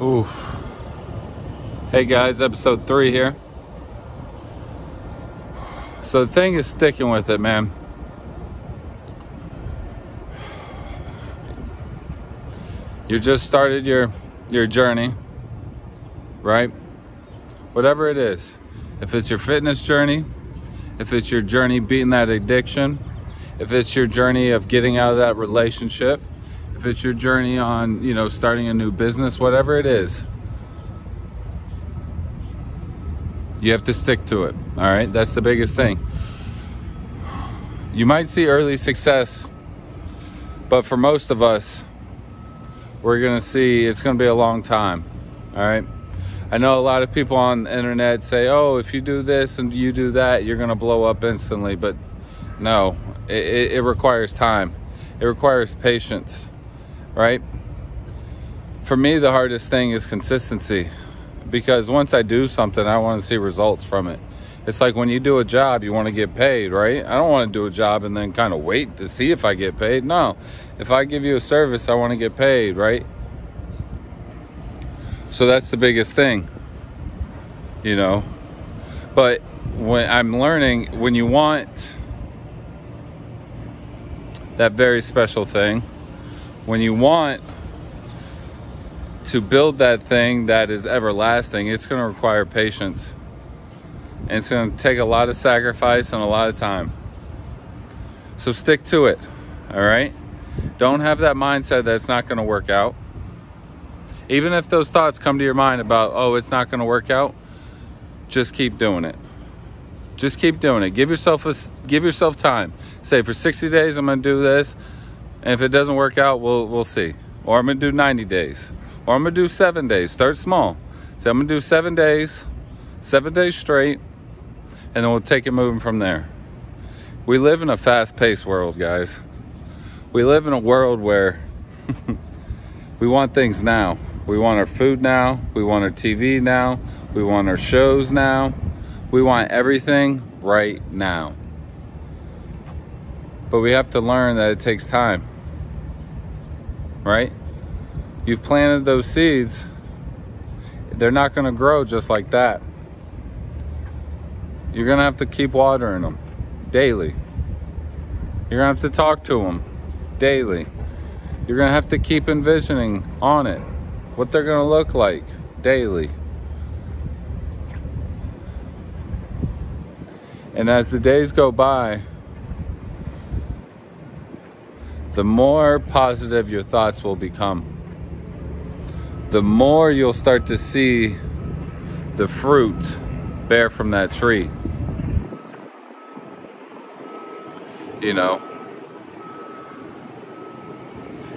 Oof. Hey guys, episode 3 here. So the thing is sticking with it, man. You just started your journey, right? Whatever it is. If it's your fitness journey, if it's your journey beating that addiction, if it's your journey of getting out of that relationship, if it's your journey on, starting a new business, whatever it is, you have to stick to it, all right? That's the biggest thing. You might see early success, but for most of us, we're gonna see it's gonna be a long time, all right? I know a lot of people on the internet say, oh, if you do this and you do that, you're gonna blow up instantly, but no, it requires time. It requires patience, right? For me, the hardest thing is consistency, because once I do something, I want to see results from it. It's like when you do a job, you want to get paid, right? I don't want to do a job and then kind of wait to see if I get paid. No, if I give you a service, I want to get paid, right? So that's the biggest thing, But when I'm learning, when you want that very special thing, when you want to build that thing that is everlasting, it's going to require patience. And it's going to take a lot of sacrifice and a lot of time. So stick to it, all right? Don't have that mindset that it's not going to work out. Even if those thoughts come to your mind about, oh, it's not going to work out, just keep doing it. Just keep doing it. Give yourself time. Say, for 60 days, I'm going to do this. And if it doesn't work out, we'll see. Or I'm going to do 90 days. Or I'm going to do 7 days. Start small. Say, I'm going to do 7 days. 7 days straight. And then we'll take it moving from there. We live in a fast-paced world, guys. We live in a world where we want things now. We want our food now. We want our TV now. We want our shows now. We want everything right now. But we have to learn that it takes time, right? You've planted those seeds. They're not going to grow just like that. You're going to have to keep watering them daily. You're going to have to talk to them daily. You're going to have to keep envisioning on it what they're going to look like daily. And as the days go by, the more positive your thoughts will become. The more you'll start to see the fruit bear from that tree.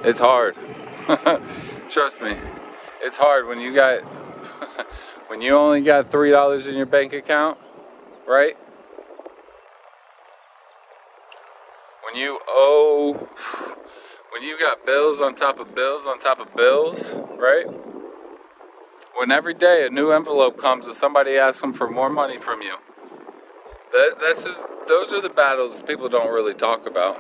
It's hard. Trust me, it's hard when you got when you only got $3 in your bank account, right? When you got bills on top of bills on top of bills, right? When every day a new envelope comes and somebody asks them for more money from you. Those are the battles people don't really talk about.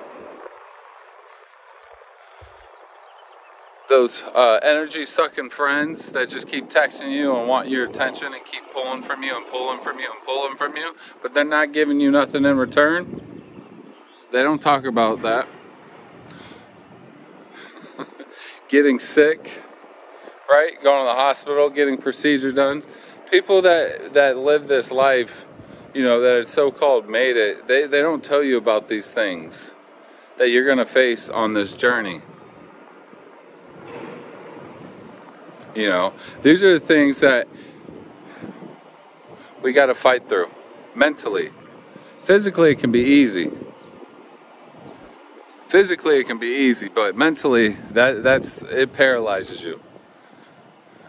Those energy-sucking friends that just keep texting you and want your attention and keep pulling from you and pulling from you and pulling from you, but they're not giving you nothing in return. They don't talk about that. Getting sick, right? Going to the hospital, getting procedure done. People that live this life, that are so-called made it, they don't tell you about these things that you're going to face on this journey. These are the things that we got to fight through mentally. Physically, it can be easy. Physically, it can be easy, but mentally, it paralyzes you.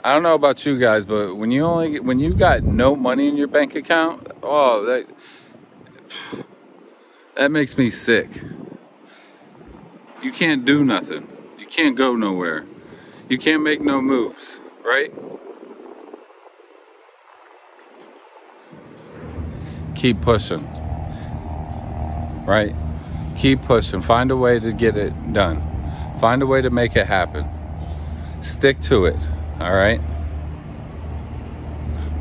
I don't know about you guys, but when you got no money in your bank account, oh, that makes me sick. You can't do nothing. You can't go nowhere. You can't make no moves, right? Keep pushing, right? Keep pushing. Find a way to get it done. Find a way to make it happen. Stick to it, all right?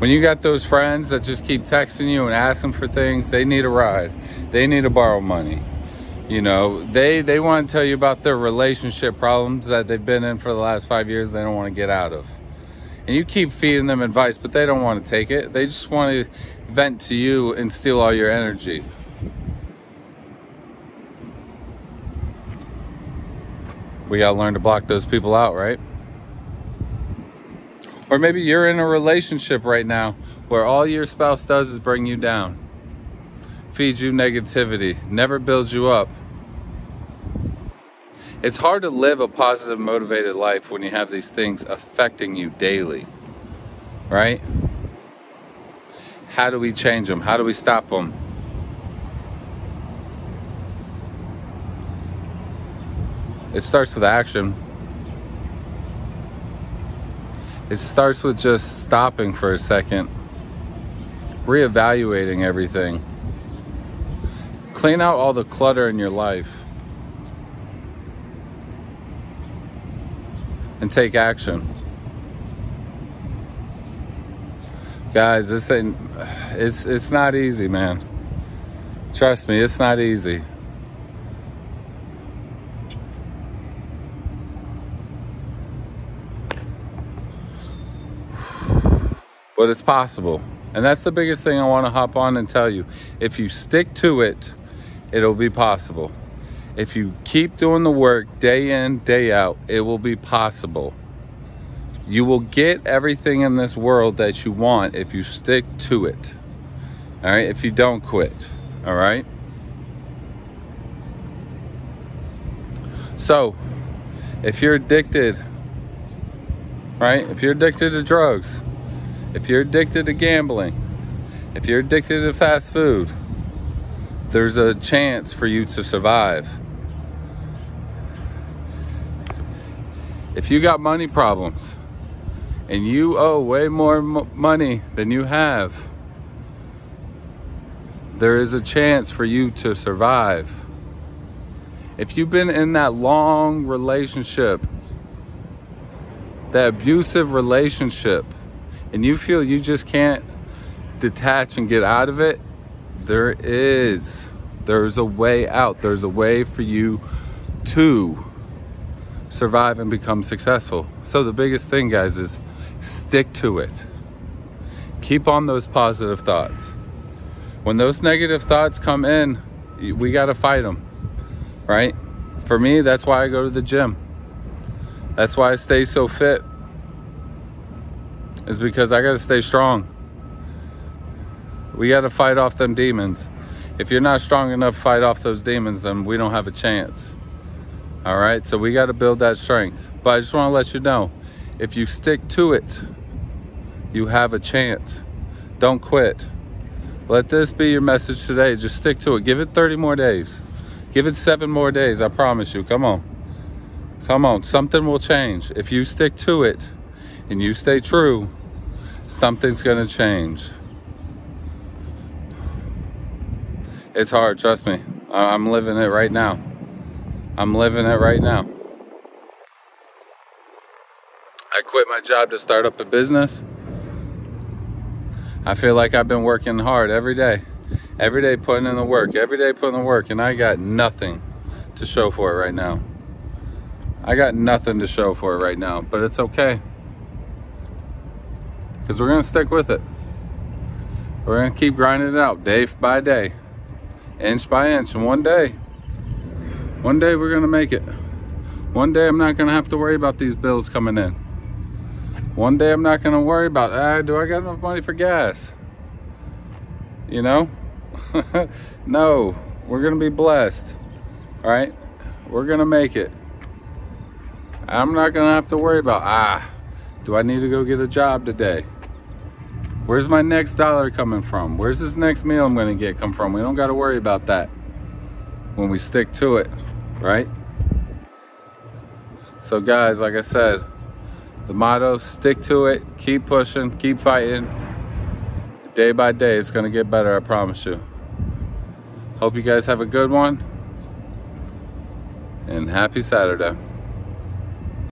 When you got those friends that just keep texting you and asking for things, they need a ride, they need to borrow money. You know, they want to tell you about their relationship problems that they've been in for the last 5 years they don't want to get out of. And you keep feeding them advice, but they don't want to take it. They just want to vent to you and steal all your energy. We got to learn to block those people out, right? Or maybe you're in a relationship right now where all your spouse does is bring you down, feeds you negativity, never builds you up. It's hard to live a positive, motivated life when you have these things affecting you daily, right? How do we change them? How do we stop them? It starts with action. It starts with just stopping for a second, reevaluating everything. Clean out all the clutter in your life and take action. Guys, this ain't, it's not easy, man. Trust me, it's not easy. But it's possible. And that's the biggest thing I want to hop on and tell you. If you stick to it, it'll be possible. If you keep doing the work day in, day out, it will be possible. You will get everything in this world that you want if you stick to it. All right? If you don't quit. All right? So, if you're addicted, right? If you're addicted to drugs, if you're addicted to gambling, if you're addicted to fast food, there's a chance for you to survive. If you got money problems and you owe way more money than you have, there is a chance for you to survive. If you've been in that long relationship, that abusive relationship, and you feel you just can't detach and get out of it, there's a way out. There's a way for you to survive and become successful. So the biggest thing, guys, is stick to it. Keep on those positive thoughts. When those negative thoughts come in, we got to fight them, right? For me, that's why I go to the gym. That's why I stay so fit. Is because I got to stay strong. We got to fight off them demons. If you're not strong enough to fight off those demons, then we don't have a chance. All right, so we got to build that strength. But I just want to let you know, if you stick to it, you have a chance. Don't quit. Let this be your message today. Just stick to it. Give it 30 more days. Give it 7 more days. I promise you. Come on. Come on. Something will change. If you stick to it and you stay true, something's going to change. It's hard, trust me. I'm living it right now. I'm living it right now. I quit my job to start up a business. I feel like I've been working hard every day putting in the work, and I got nothing to show for it right now. I got nothing to show for it right now, but it's okay. Because we're going to stick with it. We're going to keep grinding it out day by day, inch by inch, and one day we're going to make it. One day I'm not going to have to worry about these bills coming in. One day I'm not going to worry about, do I got enough money for gas? You know? No, we're going to be blessed. All right? We're going to make it. I'm not going to have to worry about, do I need to go get a job today? Where's my next dollar coming from? Where's this next meal I'm going to get come from? We don't got to worry about that when we stick to it, right? So guys, like I said, the motto, stick to it, keep pushing, keep fighting. Day by day, it's going to get better, I promise you. Hope you guys have a good one, and happy Saturday.